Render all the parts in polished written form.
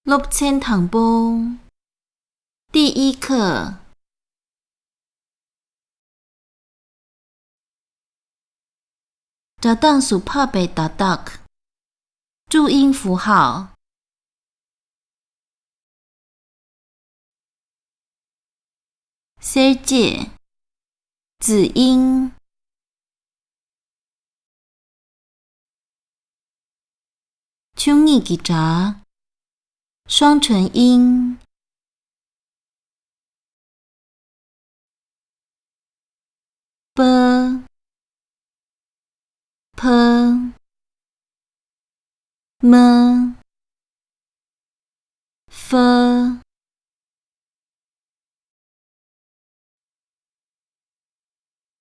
六千堂波，第一课。자당 수팝에 따닥注音符号。셀제子音。충이 기자双唇音。п п м फ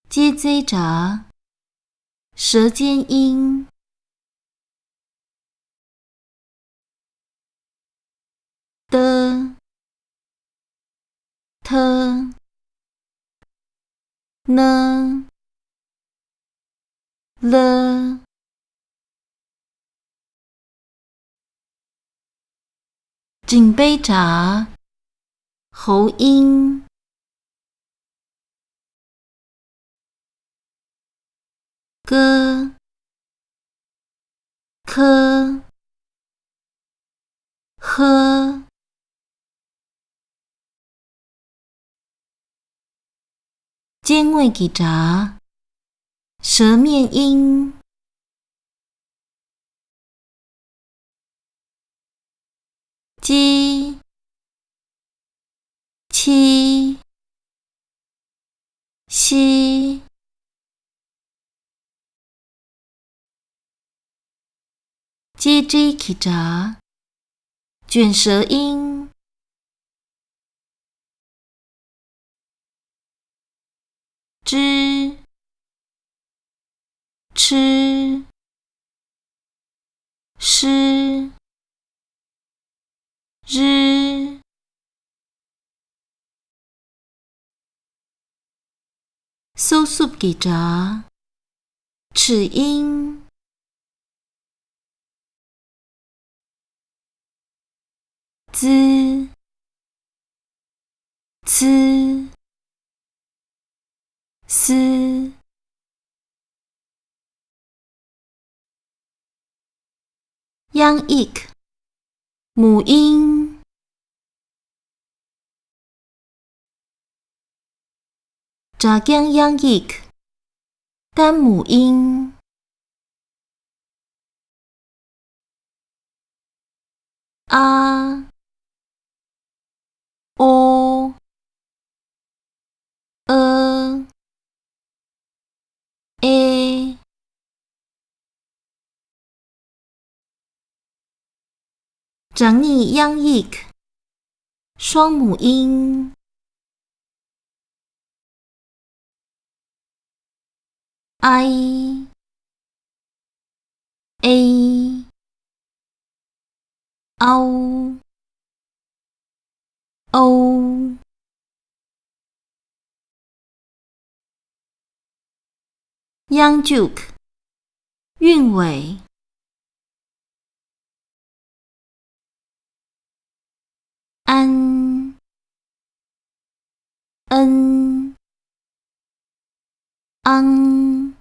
接Z杂舌尖音。的特呢了颈杯杂喉音。歌科喝尖位给杂舌面音。鸡七西接 J 起杂卷舌音。知吃诗日搜索给杂齿音。滋呲丝央 ik 母音。杂江央 ik 单母音。啊哦诶长逆央 ik 双母音。I A 凹欧央 juk 韵尾。安恩昂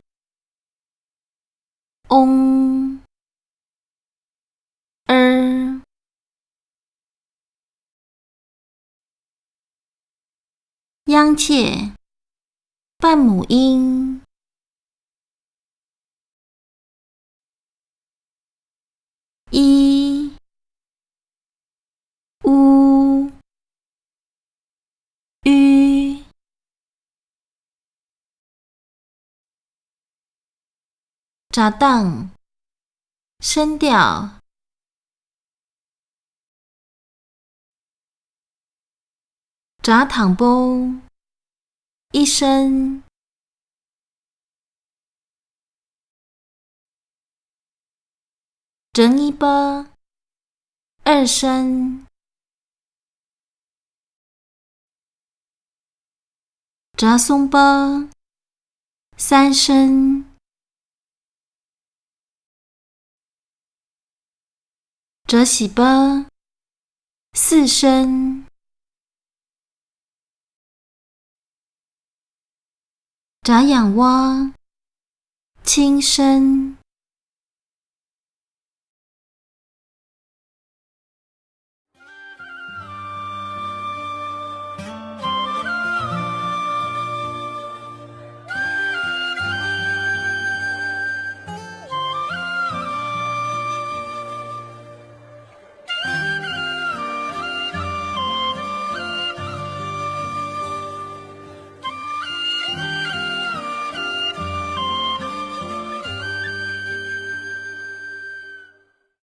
翁央切半母音。一乌吁杂当声调。杂躺波一声。整一波二声。杂松波三声。折喜波四声，眨眼蛙，轻声。